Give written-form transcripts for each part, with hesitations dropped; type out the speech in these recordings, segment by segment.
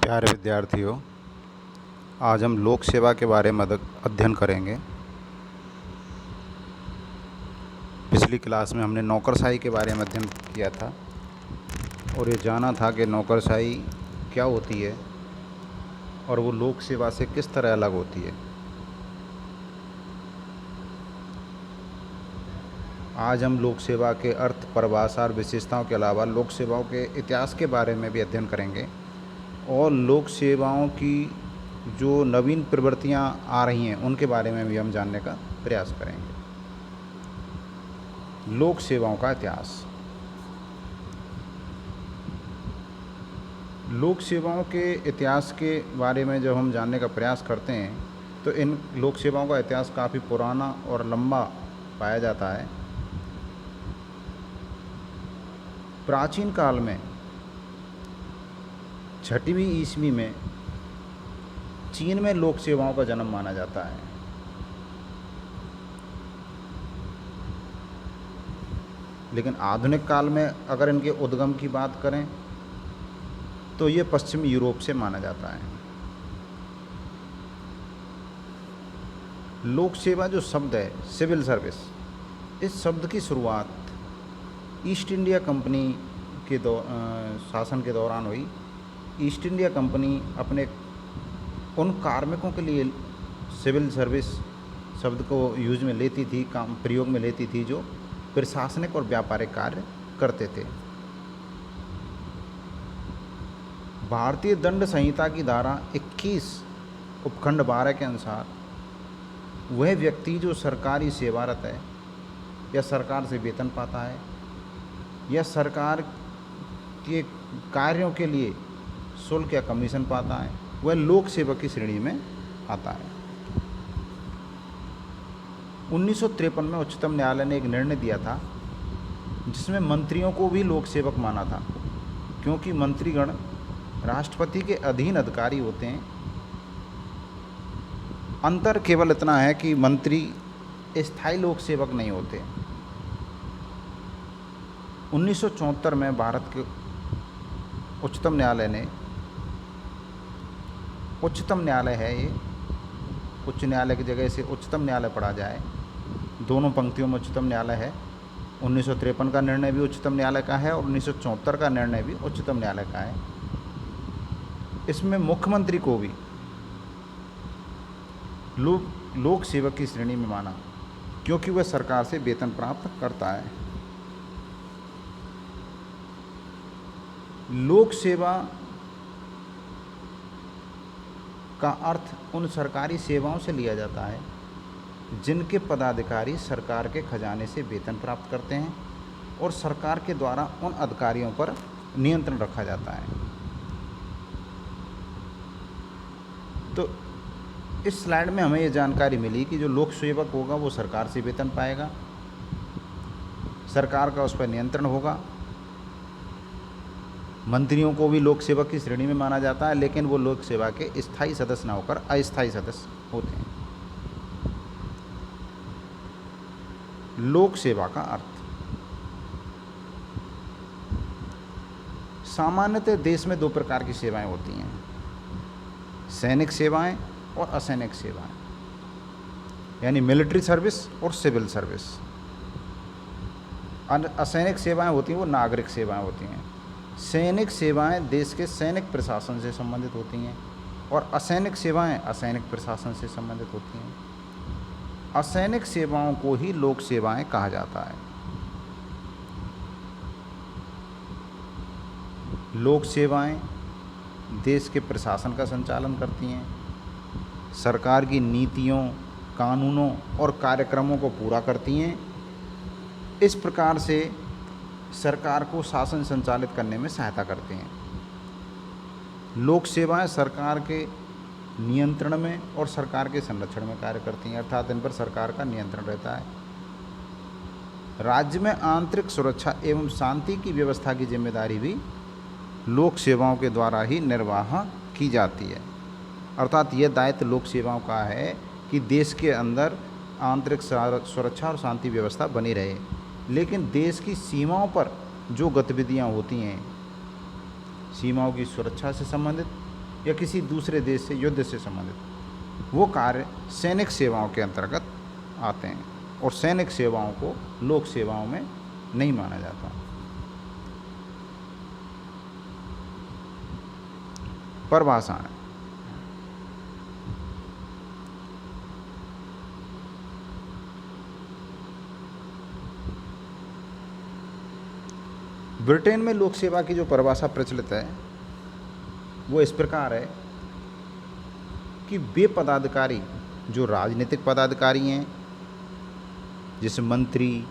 प्यारे विद्यार्थियों, आज हम लोक सेवा के बारे में अध्ययन करेंगे। पिछली क्लास में हमने नौकरशाही के बारे में अध्ययन किया था और ये जाना था कि नौकरशाही क्या होती है और वो लोक सेवा से किस तरह अलग होती है। आज हम लोक सेवा के अर्थ, परिभाषा और विशेषताओं के अलावा लोक सेवाओं के इतिहास के बारे में भी अध्ययन करेंगे और लोक सेवाओं की जो नवीन प्रवृत्तियां आ रही हैं उनके बारे में भी हम जानने का प्रयास करेंगे। लोक सेवाओं का इतिहास। लोक सेवाओं के इतिहास के बारे में जब हम जानने का प्रयास करते हैं तो इन लोक सेवाओं का इतिहास काफ़ी पुराना और लंबा पाया जाता है। प्राचीन काल में 6वीं ईस्वी में चीन में लोक सेवाओं का जन्म माना जाता है। लेकिन आधुनिक काल में अगर इनके उद्गम की बात करें तो ये पश्चिमी यूरोप से माना जाता है। लोक सेवा जो शब्द है, सिविल सर्विस, इस शब्द की शुरुआत ईस्ट इंडिया कंपनी के शासन के दौरान हुई। ईस्ट इंडिया कंपनी अपने उन कार्मिकों के लिए सिविल सर्विस शब्द को यूज में लेती थी, प्रयोग में लेती थी, जो प्रशासनिक और व्यापारिक कार्य करते थे। भारतीय दंड संहिता की धारा 21 उपखंड 12 के अनुसार वह व्यक्ति जो सरकारी सेवारत है या सरकार से वेतन पाता है या सरकार के कार्यों के लिए शुल्क या कमीशन पाता है, वह लोक सेवक की श्रेणी में आता है। 1953 में उच्चतम न्यायालय ने एक निर्णय दिया था जिसमें मंत्रियों को भी लोक सेवक माना था, क्योंकि मंत्रीगण राष्ट्रपति के अधीन अधिकारी होते हैं। अंतर केवल इतना है कि मंत्री स्थायी लोक सेवक नहीं होते। 1974 में भारत के उच्चतम न्यायालय ने, उच्चतम न्यायालय है ये, उच्च न्यायालय की जगह से उच्चतम न्यायालय पढ़ा जाए, दोनों पंक्तियों में उच्चतम न्यायालय है। 1953 का निर्णय भी उच्चतम न्यायालय का है और 1974 का निर्णय भी उच्चतम न्यायालय का है। इसमें मुख्यमंत्री को भी लोक सेवक की श्रेणी में माना, क्योंकि वह सरकार से वेतन प्राप्त करता है। लोक सेवा का अर्थ उन सरकारी सेवाओं से लिया जाता है जिनके पदाधिकारी सरकार के खजाने से वेतन प्राप्त करते हैं और सरकार के द्वारा उन अधिकारियों पर नियंत्रण रखा जाता है। तो इस स्लाइड में हमें ये जानकारी मिली कि जो लोक सेवक होगा वो सरकार से वेतन पाएगा, सरकार का उस पर नियंत्रण होगा। मंत्रियों को भी लोक सेवक की श्रेणी में माना जाता है, लेकिन वो लोक सेवा के स्थायी सदस्य न होकर अस्थायी सदस्य होते हैं। लोक सेवा का अर्थ। सामान्यतः देश में 2 प्रकार की सेवाएं होती हैं, सैनिक सेवाएं और असैनिक सेवाएं, यानी मिलिट्री सर्विस और सिविल सर्विस। असैनिक सेवाएं होती हैं वो नागरिक सेवाएं होती हैं। सैनिक सेवाएं देश के सैनिक प्रशासन से संबंधित होती हैं और असैनिक सेवाएं असैनिक प्रशासन से संबंधित होती हैं। असैनिक सेवाओं को ही लोक सेवाएं कहा जाता है। लोक सेवाएं देश के प्रशासन का संचालन करती हैं, सरकार की नीतियों, कानूनों और कार्यक्रमों को पूरा करती हैं। इस प्रकार से सरकार को शासन संचालित करने में सहायता करते हैं। लोक सेवाएं सरकार के नियंत्रण में और सरकार के संरक्षण में कार्य करती हैं, अर्थात इन पर सरकार का नियंत्रण रहता है। राज्य में आंतरिक सुरक्षा एवं शांति की व्यवस्था की जिम्मेदारी भी लोक सेवाओं के द्वारा ही निर्वाह की जाती है। अर्थात यह दायित्व लोक सेवाओं का है कि देश के अंदर आंतरिक सुरक्षा और शांति व्यवस्था बनी रहे, लेकिन देश की सीमाओं पर जो गतिविधियां होती हैं, सीमाओं की सुरक्षा से संबंधित या किसी दूसरे देश से युद्ध से संबंधित, वो कार्य सैनिक सेवाओं के अंतर्गत आते हैं और सैनिक सेवाओं को लोक सेवाओं में नहीं माना जाता। परिभाषाएं। ब्रिटेन में लोक सेवा की जो परिभाषा प्रचलित है वो इस प्रकार है कि वे पदाधिकारी जो राजनीतिक पदाधिकारी हैं, जैसे मंत्री,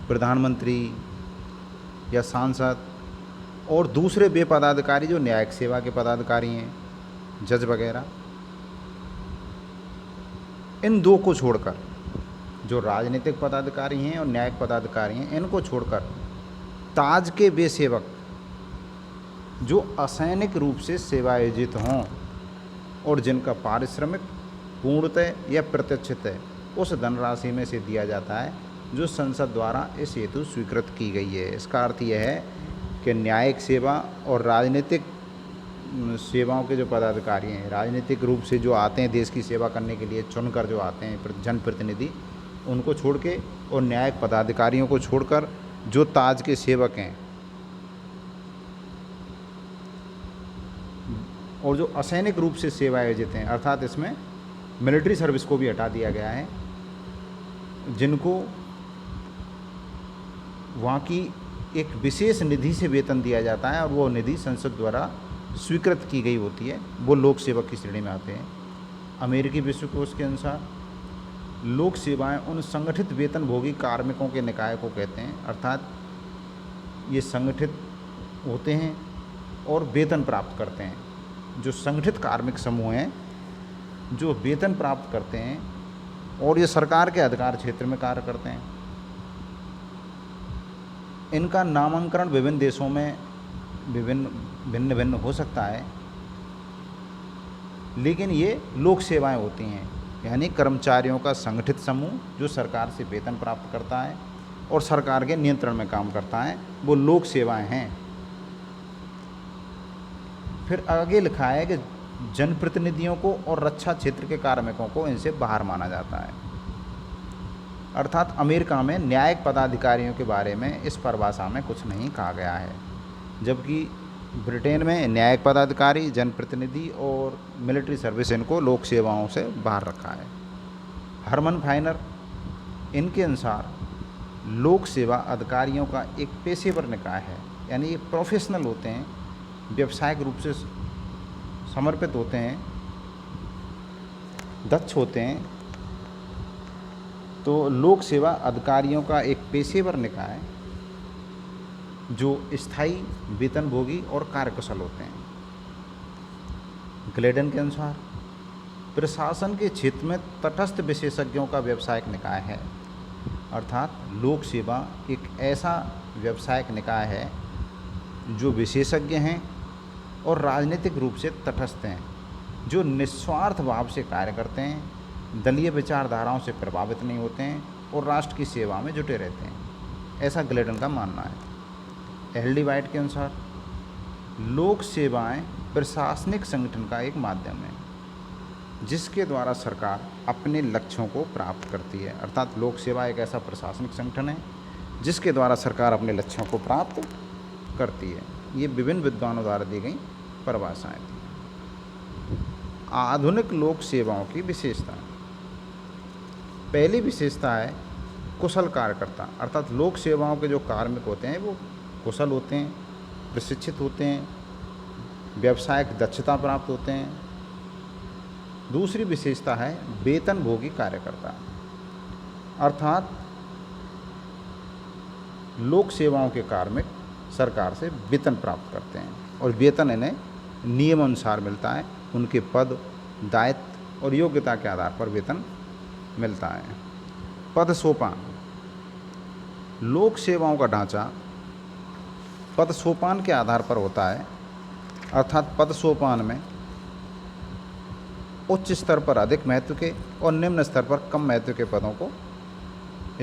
प्रधानमंत्री या सांसद, और दूसरे वे पदाधिकारी जो न्यायिक सेवा के पदाधिकारी हैं, जज वगैरह, इन दो को छोड़कर, जो राजनीतिक पदाधिकारी हैं और न्यायिक पदाधिकारी हैं, इनको छोड़कर ताज के वे सेवक जो असैनिक रूप से सेवायोजित हों और जिनका पारिश्रमिक पूर्णतः या प्रत्यक्षतः उस धनराशि में से दिया जाता है जो संसद द्वारा इस हेतु स्वीकृत की गई है। इसका अर्थ यह है कि न्यायिक सेवा और राजनीतिक सेवाओं के जो पदाधिकारी हैं, राजनीतिक रूप से जो आते हैं देश की सेवा करने के लिए चुनकर जो आते हैं जनप्रतिनिधि, उनको छोड़ के, और न्यायिक पदाधिकारियों को छोड़कर जो ताज के सेवक हैं और जो असैनिक रूप से सेवायोजित हैं, अर्थात इसमें मिलिट्री सर्विस को भी हटा दिया गया है, जिनको वहाँ की एक विशेष निधि से वेतन दिया जाता है और वो निधि संसद द्वारा स्वीकृत की गई होती है, वो लोक सेवक की श्रेणी में आते हैं। अमेरिकी विश्वकोश के अनुसार लोक सेवाएं उन संगठित वेतनभोगी कार्मिकों के निकाय को कहते हैं, अर्थात ये संगठित होते हैं और वेतन प्राप्त करते हैं। जो संगठित कार्मिक समूह हैं जो वेतन प्राप्त करते हैं और ये सरकार के अधिकार क्षेत्र में कार्य करते हैं, इनका नामांकन विभिन्न देशों में भिन्न भिन्न हो सकता है, लेकिन ये लोक सेवाएं होती हैं, यानी कर्मचारियों का संगठित समूह जो सरकार से वेतन प्राप्त करता है और सरकार के नियंत्रण में काम करता है, वो लोक सेवाएं हैं। फिर आगे लिखा है कि जनप्रतिनिधियों को और रक्षा क्षेत्र के कार्मिकों को इनसे बाहर माना जाता है। अर्थात अमेरिका में न्यायिक पदाधिकारियों के बारे में इस परिभाषा में कुछ नहीं कहा गया है, जबकि ब्रिटेन में न्यायिक पदाधिकारी, जनप्रतिनिधि और मिलिट्री सर्विस, इनको लोक सेवाओं से बाहर रखा है। हरमन फाइनर इनके अनुसार लोक सेवा अधिकारियों का एक पेशेवर निकाय है, यानी ये प्रोफेशनल होते हैं, व्यावसायिक रूप से समर्पित होते हैं, दक्ष होते हैं। तो लोक सेवा अधिकारियों का एक पेशेवर निकाय जो स्थायी, वेतनभोगी और कार्यकुशल होते हैं। ग्लेडन के अनुसार प्रशासन के क्षेत्र में तटस्थ विशेषज्ञों का व्यावसायिक निकाय है, अर्थात लोक सेवा एक ऐसा व्यावसायिक निकाय है जो विशेषज्ञ हैं और राजनीतिक रूप से तटस्थ हैं, जो निस्वार्थ भाव से कार्य करते हैं, दलीय विचारधाराओं से प्रभावित नहीं होते हैं और राष्ट्र की सेवा में जुटे रहते हैं, ऐसा ग्लेडन का मानना है। एल.डी. वाइट के अनुसार लोक सेवाएं प्रशासनिक संगठन का एक माध्यम है जिसके द्वारा सरकार अपने लक्ष्यों को प्राप्त करती है, अर्थात लोक सेवा एक ऐसा प्रशासनिक संगठन है जिसके द्वारा सरकार अपने लक्ष्यों को प्राप्त करती है। ये विभिन्न विद्वानों द्वारा दी गई परिभाषाएं थी। आधुनिक लोक सेवाओं की विशेषता। पहली विशेषता है कुशल कार्यकर्ता, अर्थात लोक सेवाओं के जो कार्मिक होते हैं वो कुशल होते हैं, प्रशिक्षित होते हैं, व्यावसायिक दक्षता प्राप्त होते हैं। दूसरी विशेषता है वेतनभोगी कार्यकर्ता, अर्थात लोक सेवाओं के कार्मिक सरकार से वेतन प्राप्त करते हैं और वेतन इन्हें नियम अनुसार मिलता है, उनके पद, दायित्व और योग्यता के आधार पर वेतन मिलता है। पद सोपान। लोक सेवाओं का ढांचा पद सोपान के आधार पर होता है, अर्थात पद सोपान में उच्च स्तर पर अधिक महत्व के और निम्न स्तर पर कम महत्व के पदों को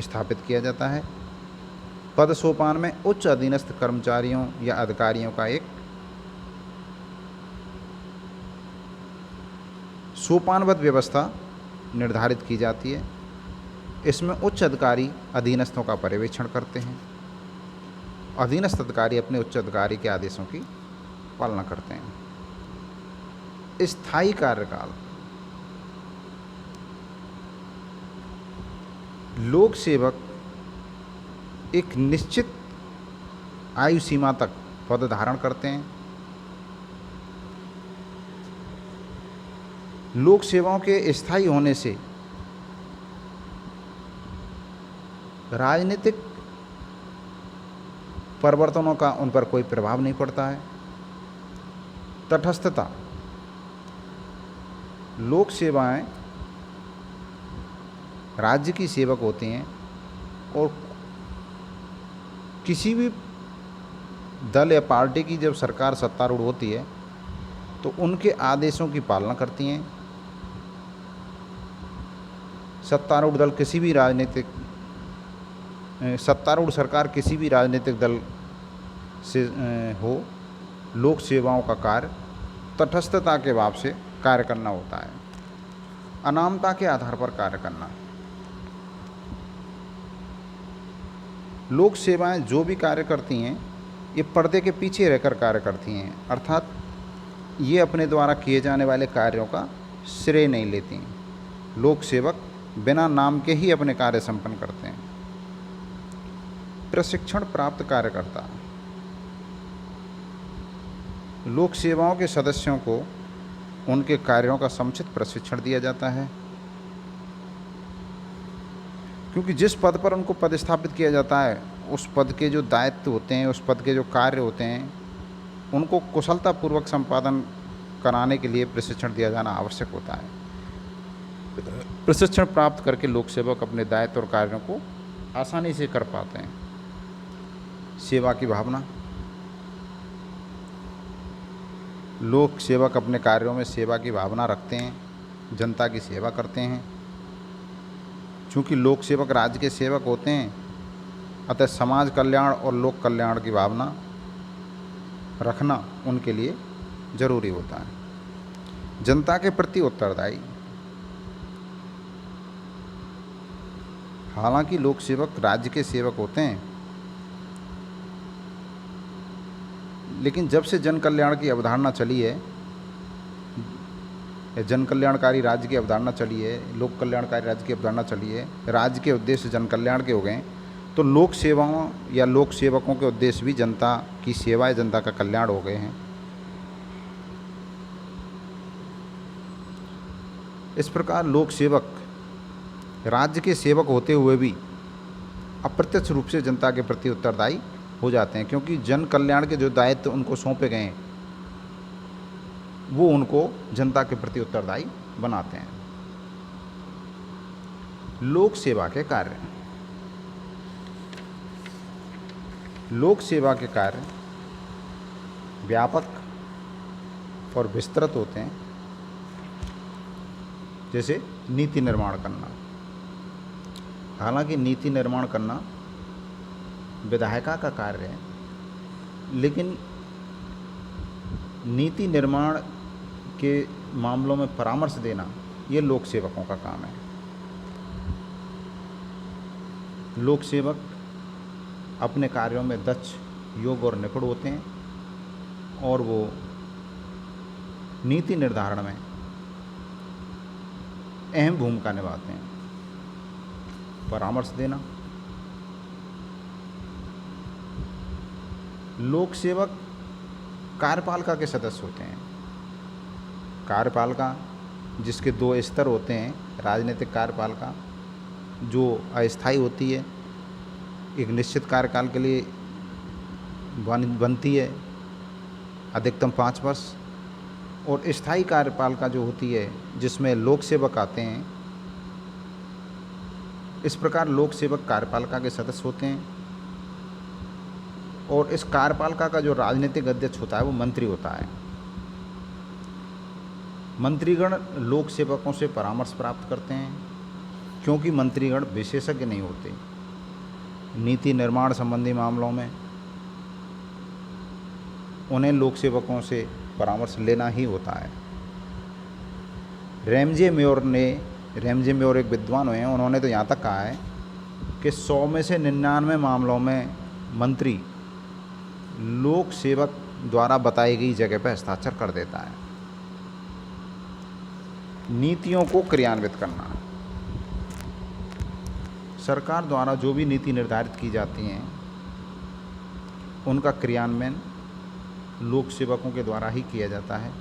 स्थापित किया जाता है। पद सोपान में उच्च अधीनस्थ कर्मचारियों या अधिकारियों का एक सोपानबद्ध व्यवस्था निर्धारित की जाती है। इसमें उच्च अधिकारी अधीनस्थों का पर्यवेक्षण करते हैं। अधीनस्थ अधिकारी अपने उच्च अधिकारी के आदेशों की पालना करते हैं। स्थायी कार्यकाल। लोक सेवक एक निश्चित आयु सीमा तक पद धारण करते हैं। लोक सेवाओं के स्थायी होने से राजनीतिक परिवर्तनों का उन पर कोई प्रभाव नहीं पड़ता है। तटस्थता। लोक सेवाएं राज्य की सेवक होती हैं और किसी भी दल या पार्टी की जब सरकार सत्तारूढ़ होती है तो उनके आदेशों की पालना करती हैं। सत्तारूढ़ दल किसी भी राजनीतिक सत्तारूढ़ सरकार किसी भी राजनीतिक दल से हो, लोक सेवाओं का कार्य तटस्थता के भाव से कार्य करना होता है। अनामता के आधार पर कार्य करना। लोक सेवाएं जो भी कार्य करती हैं ये पर्दे के पीछे रहकर कार्य करती हैं, अर्थात ये अपने द्वारा किए जाने वाले कार्यों का श्रेय नहीं लेती हैं। लोक सेवक बिना नाम के ही अपने कार्य संपन्न करते हैं। प्रशिक्षण प्राप्त कार्यकर्ता। लोक सेवाओं के सदस्यों को उनके कार्यों का समुचित प्रशिक्षण दिया जाता है, क्योंकि जिस पद पर उनको पदस्थापित किया जाता है उस पद के जो दायित्व होते हैं, उस पद के जो कार्य होते हैं, उनको कुशलतापूर्वक संपादन कराने के लिए प्रशिक्षण दिया जाना आवश्यक होता है। प्रशिक्षण प्राप्त करके लोक सेवक अपने दायित्व और कार्यों को आसानी से कर पाते हैं। सेवा की भावना। लोक सेवक अपने कार्यों में सेवा की भावना रखते हैं, जनता की सेवा करते हैं। चूँकि लोक सेवक राज्य के सेवक होते हैं, अतः समाज कल्याण और लोक कल्याण की भावना रखना उनके लिए जरूरी होता है। जनता के प्रति उत्तरदायी। हालांकि लोक सेवक राज्य के सेवक होते हैं, लेकिन जब से जन कल्याण की अवधारणा चली है, जन कल्याणकारी राज्य की अवधारणा चली है, लोक कल्याणकारी राज्य की अवधारणा चली है, राज्य के उद्देश्य जन कल्याण के हो गए, तो लोक सेवाओं या लोक सेवकों के उद्देश्य भी जनता की सेवा या जनता का कल्याण हो गए हैं। इस प्रकार लोक सेवक राज्य के सेवक होते हुए भी अप्रत्यक्ष रूप से जनता के प्रति उत्तरदायी हो जाते हैं, क्योंकि जन कल्याण के जो दायित्व उनको सौंपे गए हैं वो उनको जनता के प्रति उत्तरदायी बनाते हैं। लोक सेवा के कार्य। लोक सेवा के कार्य व्यापक और विस्तृत होते हैं, जैसे नीति निर्माण करना। हालांकि नीति निर्माण करना विधायिका का कार्य है, लेकिन नीति निर्माण के मामलों में परामर्श देना ये लोक सेवकों का काम है। लोक सेवक अपने कार्यों में दक्ष, योग्य और निपुण होते हैं और वो नीति निर्धारण में अहम भूमिका निभाते हैं। परामर्श देना। लोक सेवक कार्यपालिका के सदस्य होते हैं। कार्यपालिका जिसके दो स्तर होते हैं, राजनीतिक कार्यपालिका जो अस्थायी होती है, एक निश्चित कार्यकाल के लिए बनती है, अधिकतम 5 वर्ष, और स्थायी कार्यपालिका जो होती है जिसमें लोक सेवक आते हैं। इस प्रकार लोक सेवक कार्यपालिका के सदस्य होते हैं और इस कार्यपालिका का जो राजनीतिक अध्यक्ष होता है वो मंत्री होता है। मंत्रीगण लोक सेवकों से परामर्श प्राप्त करते हैं, क्योंकि मंत्रीगण विशेषज्ञ नहीं होते। नीति निर्माण संबंधी मामलों में उन्हें लोक सेवकों से परामर्श लेना ही होता है। रैमजे मेयोर एक विद्वान हुए हैं, उन्होंने तो यहाँ तक कहा है कि 100 में से 99 मामलों में मंत्री लोक सेवक द्वारा बताई गई जगह पर हस्ताक्षर कर देता है। नीतियों को क्रियान्वित करना, सरकार द्वारा जो भी नीति निर्धारित की जाती हैं उनका क्रियान्वयन लोक सेवकों के द्वारा ही किया जाता है।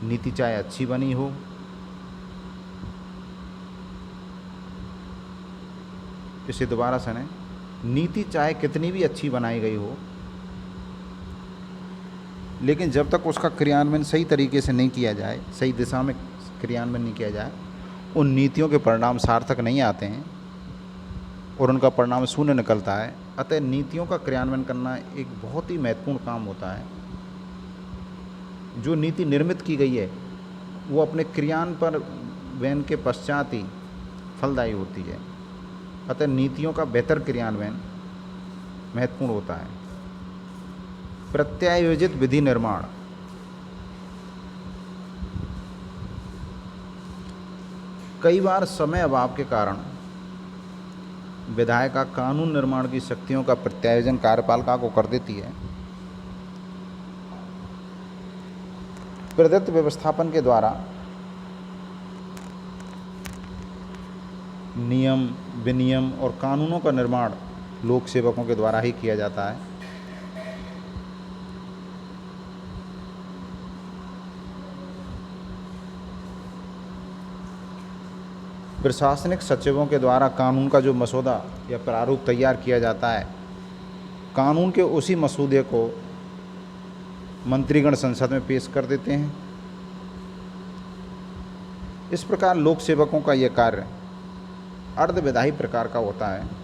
नीति चाहे अच्छी बनी हो, इसे दोबारा सुने, नीति चाहे कितनी भी अच्छी बनाई गई हो, लेकिन जब तक उसका क्रियान्वयन सही तरीके से नहीं किया जाए, सही दिशा में क्रियान्वयन नहीं किया जाए, उन नीतियों के परिणाम सार्थक नहीं आते हैं और उनका परिणाम शून्य निकलता है। अतः नीतियों का क्रियान्वयन करना एक बहुत ही महत्वपूर्ण काम होता है। जो नीति निर्मित की गई है वो अपने क्रियान्वयन के पश्चात ही फलदायी होती है। अतः नीतियों का बेहतर क्रियान्वयन महत्वपूर्ण होता है। प्रत्यायोजित विधि निर्माण, कई बार समय अभाव के कारण विधायिका कानून निर्माण की शक्तियों का प्रत्यायोजन कार्यपालिका को कर देती है। प्रदत्त व्यवस्थापन के द्वारा नियम, विनियम और कानूनों का निर्माण लोक सेवकों के द्वारा ही किया जाता है। प्रशासनिक सचिवों के द्वारा कानून का जो मसौदा या प्रारूप तैयार किया जाता है, कानून के उसी मसौदे को मंत्रीगण संसद में पेश कर देते हैं। इस प्रकार लोक सेवकों का यह कार्य अर्धविधायी प्रकार का होता है।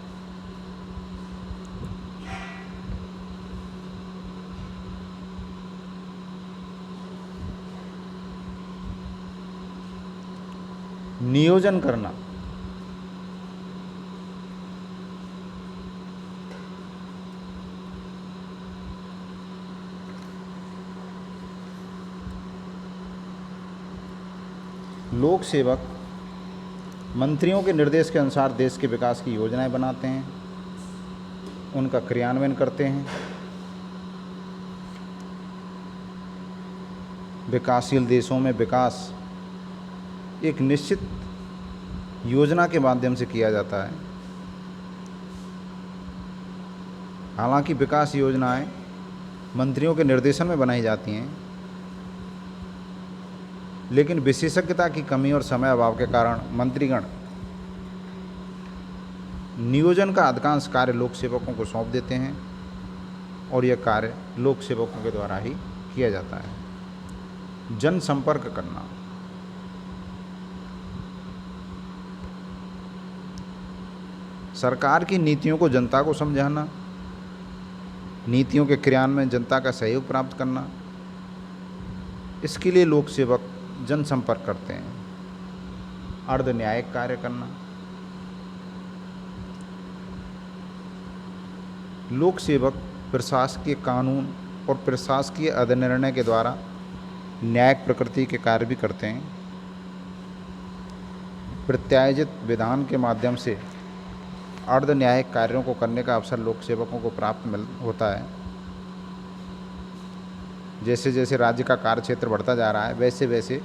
नियोजन करना, लोक सेवक मंत्रियों के निर्देश के अनुसार देश के विकास की योजनाएं बनाते हैं, उनका क्रियान्वयन करते हैं। विकासशील देशों में विकास एक निश्चित योजना के माध्यम से किया जाता है। हालांकि विकास योजनाएं मंत्रियों के निर्देशन में बनाई जाती हैं, लेकिन विशेषज्ञता की कमी और समय अभाव के कारण मंत्रीगण नियोजन का अधिकांश कार्य लोक सेवकों को सौंप देते हैं और यह कार्य लोक सेवकों के द्वारा ही किया जाता है। जनसंपर्क करना, सरकार की नीतियों को जनता को समझाना, नीतियों के क्रियान्वयन में जनता का सहयोग प्राप्त करना, इसके लिए लोक सेवक जनसंपर्क करते हैं। अर्ध न्यायिक कार्य करना, लोक सेवक प्रशासकीय कानून और प्रशासकीय अधिनिर्णय के द्वारा न्यायिक प्रकृति के कार्य भी करते हैं। प्रत्यायोजित विधान के माध्यम से अर्ध न्यायिक कार्यों को करने का अवसर लोक सेवकों को प्राप्त होता है। जैसे जैसे राज्य का कार्य क्षेत्र बढ़ता जा रहा है, वैसे वैसे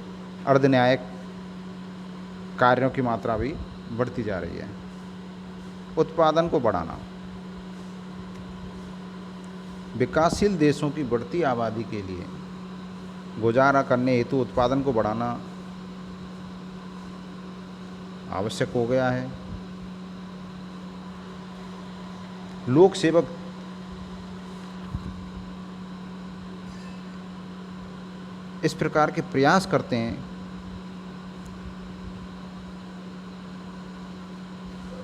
अर्ध न्यायिक कार्यों की मात्रा भी बढ़ती जा रही है। उत्पादन को बढ़ाना, विकासशील देशों की बढ़ती आबादी के लिए गुजारा करने हेतु उत्पादन को बढ़ाना आवश्यक हो गया है। लोक सेवक इस प्रकार के प्रयास करते हैं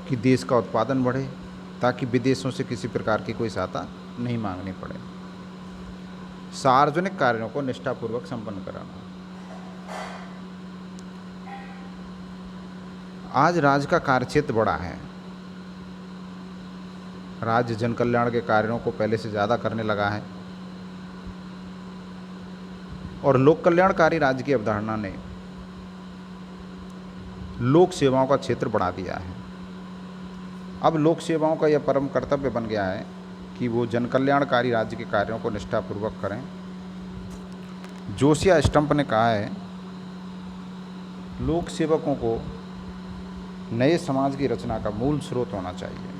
कि देश का उत्पादन बढ़े, ताकि विदेशों से किसी प्रकार की कोई सहायता नहीं मांगनी पड़े। सार्वजनिक कार्यों को निष्ठापूर्वक संपन्न कराना। आज राज्य का कार्यक्षेत्र बड़ा है, राज्य जन कल्याण के कार्यों को पहले से ज़्यादा करने लगा है और लोक कल्याणकारी राज्य की अवधारणा ने लोक सेवाओं का क्षेत्र बढ़ा दिया है। अब लोक सेवाओं का यह परम कर्तव्य बन गया है कि वो जनकल्याणकारी राज्य के कार्यों को निष्ठापूर्वक करें। जोशिया स्टम्प ने कहा है, लोक सेवकों को नए समाज की रचना का मूल स्रोत होना चाहिए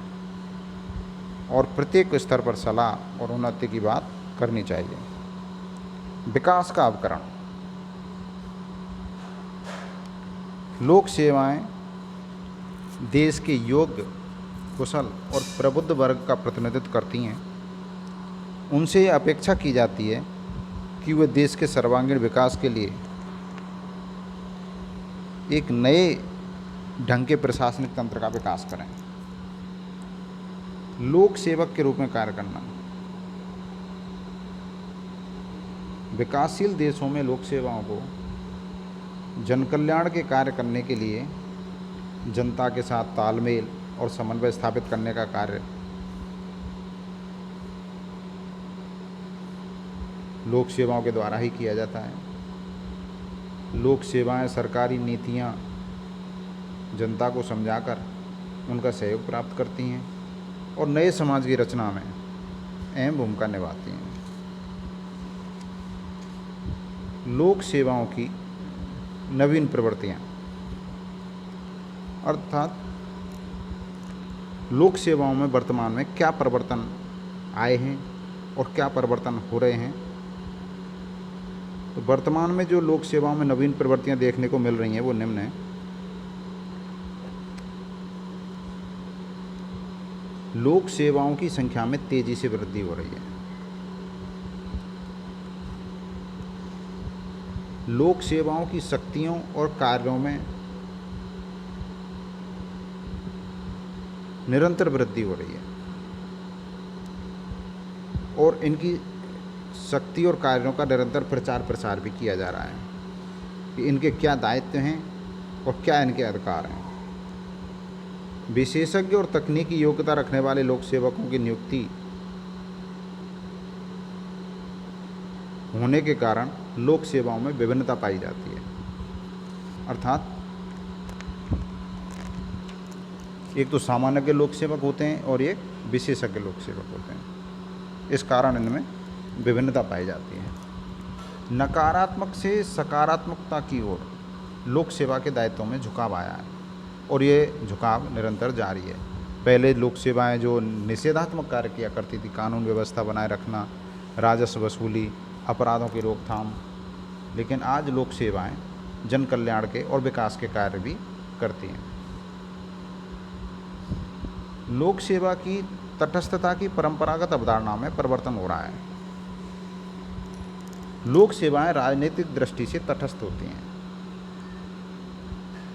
और प्रत्येक स्तर पर सलाह और उन्नति की बात करनी चाहिए। विकास का अवकरण। लोक सेवाएं देश के योग्य, कुशल और प्रबुद्ध वर्ग का प्रतिनिधित्व करती हैं। उनसे यह अपेक्षा की जाती है कि वे देश के सर्वांगीण विकास के लिए एक नए ढंग के प्रशासनिक तंत्र का विकास करें। लोक सेवक के रूप में कार्य करना। विकासशील देशों में लोक सेवाओं को जनकल्याण के कार्य करने के लिए जनता के साथ तालमेल और समन्वय स्थापित करने का कार्य लोक सेवाओं के द्वारा ही किया जाता है। लोक सेवाएं सरकारी नीतियां जनता को समझाकर उनका सहयोग प्राप्त करती हैं और नए समाज की रचना में अहम भूमिका निभाती हैं। लोक सेवाओं की नवीन प्रवृत्तियाँ, अर्थात लोक सेवाओं में वर्तमान में क्या परिवर्तन आए हैं और क्या परिवर्तन हो रहे हैं। तो वर्तमान में जो लोक सेवाओं में नवीन प्रवृत्तियाँ देखने को मिल रही हैं वो निम्न है। लोक सेवाओं की संख्या में तेजी से वृद्धि हो रही है। लोक सेवाओं की शक्तियों और कार्यों में निरंतर वृद्धि हो रही है और इनकी शक्ति और कार्यों का निरंतर प्रचार प्रसार भी किया जा रहा है कि इनके क्या दायित्व हैं और क्या इनके अधिकार हैं। विशेषज्ञ और तकनीकी योग्यता रखने वाले लोक सेवकों की नियुक्ति होने के कारण लोक सेवाओं में विभिन्नता पाई जाती है। अर्थात एक तो सामान्य लोक सेवक होते हैं और एक विशेषज्ञ लोक सेवक होते हैं। इस कारण इनमें विभिन्नता पाई जाती है। नकारात्मक से सकारात्मकता की ओर लोक सेवा के दायित्वों में झुकाव आया है और ये झुकाव निरंतर जारी है। पहले लोक सेवाएं जो निषेधात्मक कार्य किया करती थी, कानून व्यवस्था बनाए रखना, राजस्व वसूली, अपराधों की रोकथाम, लेकिन आज लोक सेवाएं जन कल्याण के और विकास के कार्य भी करती हैं। लोक सेवा की तटस्थता की परंपरागत अवधारणा में परिवर्तन हो रहा है। लोक सेवाएं राजनीतिक दृष्टि से तटस्थ होती हैं,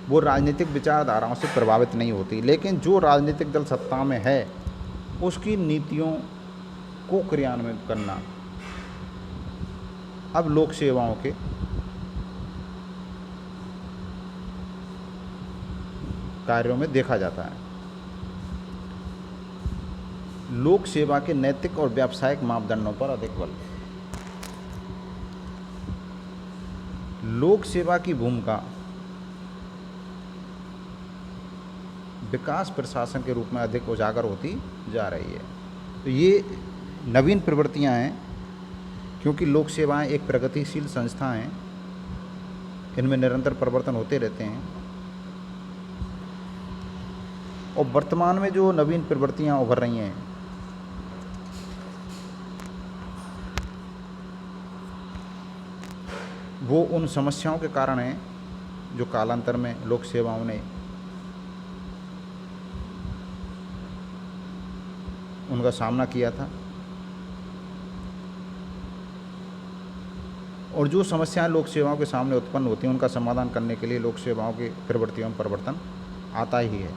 वो राजनीतिक विचारधाराओं से प्रभावित नहीं होती, लेकिन जो राजनीतिक दल सत्ता में है उसकी नीतियों को क्रियान्वित करना अब लोक सेवाओं के कार्यों में देखा जाता है। लोक सेवा के नैतिक और व्यावसायिक मापदंडों पर अधिक बल। लोक सेवा की भूमिका विकास प्रशासन के रूप में अधिक उजागर होती जा रही है। तो ये नवीन प्रवृत्तियां हैं, क्योंकि लोक सेवाएं एक प्रगतिशील संस्था हैं, इनमें निरंतर परिवर्तन होते रहते हैं और वर्तमान में जो नवीन प्रवृत्तियां उभर रही हैं वो उन समस्याओं के कारण हैं जो कालांतर में लोक सेवाओं ने उनका सामना किया था और जो समस्याएं लोक सेवाओं के सामने उत्पन्न होती हैं उनका समाधान करने के लिए लोक सेवाओं की प्रवृत्तियों में परिवर्तन आता ही है।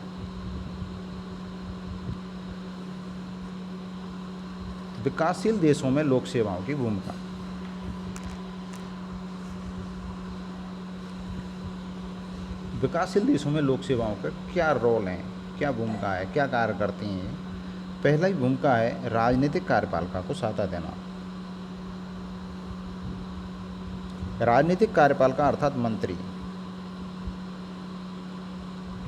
विकासशील देशों में लोक सेवाओं की भूमिका। विकासशील देशों में लोक सेवाओं का क्या रोल है, क्या भूमिका है, क्या कार्य करती हैं। पहला ही भूमिका है राजनीतिक कार्यपालिका को सहायता देना। राजनीतिक कार्यपालिका अर्थात मंत्री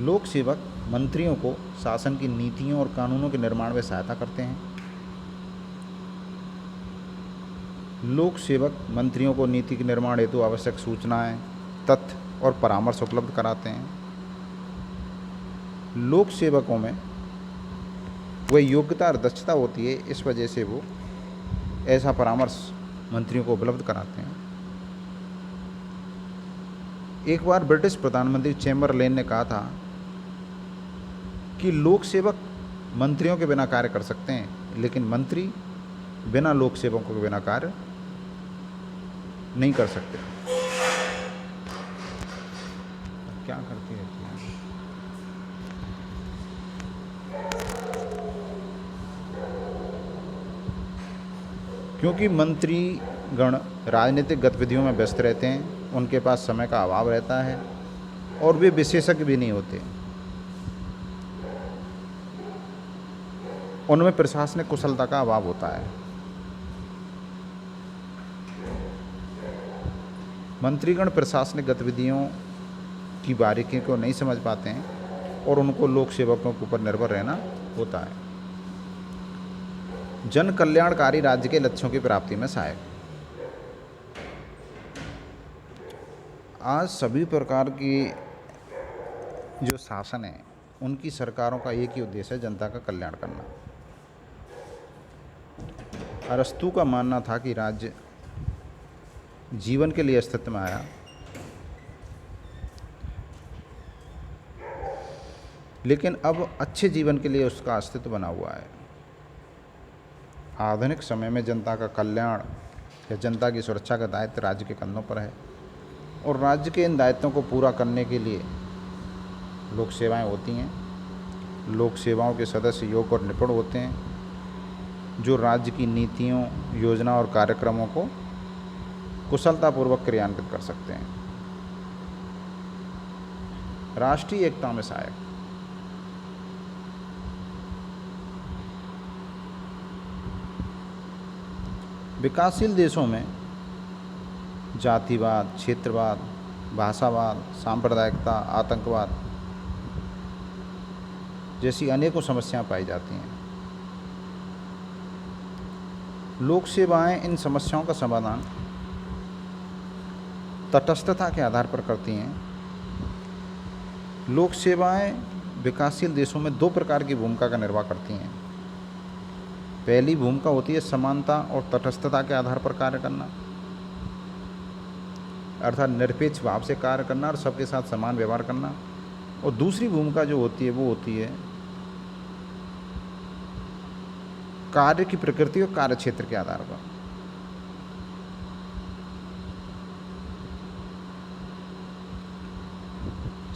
लोक सेवक मंत्रियों को शासन की नीतियों और कानूनों के निर्माण में सहायता करते हैं। लोक सेवक मंत्रियों को नीति के निर्माण हेतु आवश्यक सूचनाएं, तथ्य और परामर्श उपलब्ध कराते हैं। लोक सेवकों में वह योग्यता और दक्षता होती है, इस वजह से वो ऐसा परामर्श मंत्रियों को उपलब्ध कराते हैं। एक बार ब्रिटिश प्रधानमंत्री चैम्बरलेन ने कहा था कि लोक सेवक मंत्रियों के बिना कार्य कर सकते हैं, लेकिन मंत्री बिना लोक सेवकों के बिना कार्य नहीं कर सकते। क्या करती रहती है? क्योंकि मंत्रीगण राजनीतिक गतिविधियों में व्यस्त रहते हैं, उनके पास समय का अभाव रहता है और वे विशेषज्ञ भी नहीं होते। उनमें प्रशासनिक कुशलता का अभाव होता है। मंत्रीगण प्रशासनिक गतिविधियों की बारीकियों को नहीं समझ पाते हैं और उनको लोक सेवकों के ऊपर निर्भर रहना होता है। जन कल्याणकारी राज्य के लक्ष्यों की प्राप्ति में सहायक। आज सभी प्रकार की जो शासन है, उनकी सरकारों का एक ही उद्देश्य है, जनता का कल्याण करना। अरस्तु का मानना था कि राज्य जीवन के लिए अस्तित्व में आया, लेकिन अब अच्छे जीवन के लिए उसका अस्तित्व बना हुआ है। आधुनिक समय में जनता का कल्याण या जनता की सुरक्षा का दायित्व राज्य के कंधों पर है और राज्य के इन दायित्वों को पूरा करने के लिए लोक सेवाएं होती हैं। लोक सेवाओं के सदस्य योग्य और निपुण होते हैं, जो राज्य की नीतियों, योजना और कार्यक्रमों को कुशलतापूर्वक क्रियान्वित कर सकते हैं। राष्ट्रीय एकता में सहायक। विकासशील देशों में जातिवाद, क्षेत्रवाद, भाषावाद, सांप्रदायिकता, आतंकवाद जैसी अनेकों समस्याएं पाई जाती हैं। लोक सेवाएं इन समस्याओं का समाधान तटस्थता के आधार पर करती हैं। लोक सेवाएं विकासशील देशों में दो प्रकार की भूमिका का निर्वाह करती हैं। पहली भूमिका होती है समानता और तटस्थता के आधार पर कार्य करना, अर्थात निरपेक्ष भाव से कार्य करना और सबके साथ समान व्यवहार करना। और दूसरी भूमिका जो होती है वो होती है कार्य की प्रकृति और कार्य क्षेत्र के आधार पर।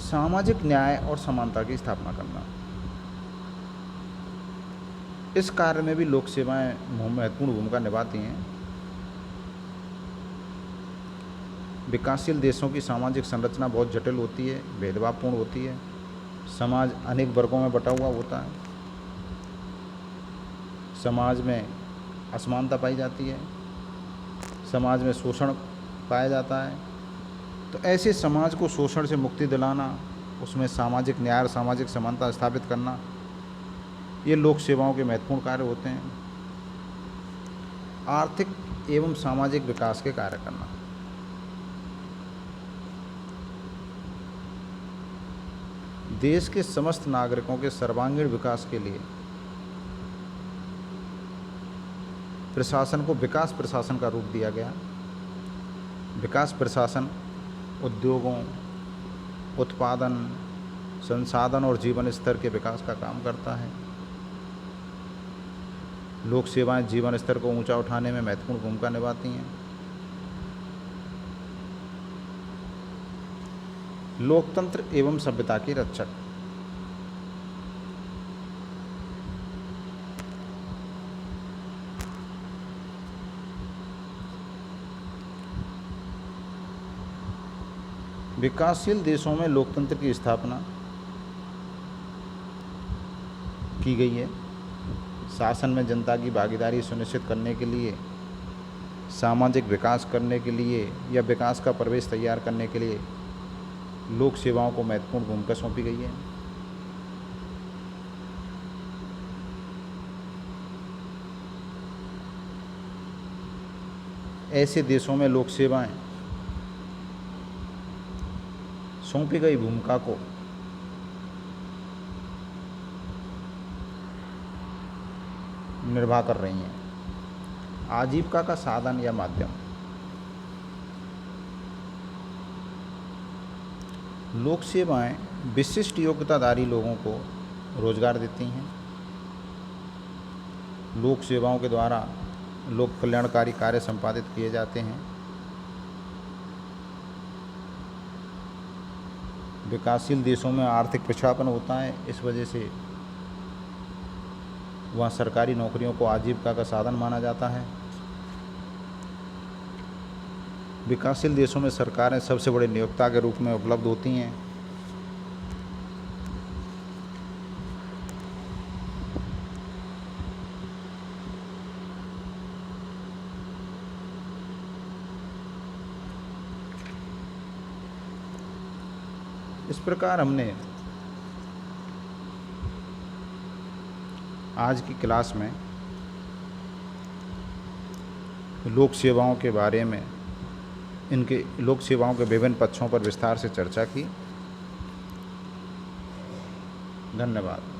सामाजिक न्याय और समानता की स्थापना करना। इस कार्य में भी लोक सेवाएं महत्वपूर्ण भूमिका निभाती हैं। विकासशील देशों की सामाजिक संरचना बहुत जटिल होती है, भेदभावपूर्ण होती है। समाज अनेक वर्गों में बटा हुआ होता है। समाज में असमानता पाई जाती है, समाज में शोषण पाया जाता है। तो ऐसे समाज को शोषण से मुक्ति दिलाना, उसमें सामाजिक न्याय और सामाजिक समानता स्थापित करना, ये लोक सेवाओं के महत्वपूर्ण कार्य होते हैं। आर्थिक एवं सामाजिक विकास के कार्य करना। देश के समस्त नागरिकों के सर्वांगीण विकास के लिए प्रशासन को विकास प्रशासन का रूप दिया गया। विकास प्रशासन उद्योगों, उत्पादन, संसाधन और जीवन स्तर के विकास का काम करता है। लोक सेवाएं जीवन स्तर को ऊंचा उठाने में महत्वपूर्ण भूमिका निभाती हैं। लोकतंत्र एवं सभ्यता की रक्षक। विकासशील देशों में लोकतंत्र की स्थापना की गई है। शासन में जनता की भागीदारी सुनिश्चित करने के लिए, सामाजिक विकास करने के लिए या विकास का परिवेश तैयार करने के लिए लोक सेवाओं को महत्वपूर्ण भूमिका सौंपी गई है। ऐसे देशों में लोक सेवाएं सौंपी गई भूमिका को निर्वाह कर रही हैं। आजीविका का साधन या माध्यम। लोक सेवाएं विशिष्ट योग्यताधारी लोगों को रोजगार देती हैं। लोक सेवाओं के द्वारा लोक कल्याणकारी कार्य संपादित किए जाते हैं। विकासशील देशों में आर्थिक पिछड़ापन होता है, इस वजह से वहाँ सरकारी नौकरियों को आजीविका का साधन माना जाता है। विकासशील देशों में सरकारें सबसे बड़े नियोक्ता के रूप में उपलब्ध होती हैं। इस प्रकार हमने आज की क्लास में लोक सेवाओं के बारे में, इनके लोक सेवाओं के विभिन्न पक्षों पर विस्तार से चर्चा की। धन्यवाद।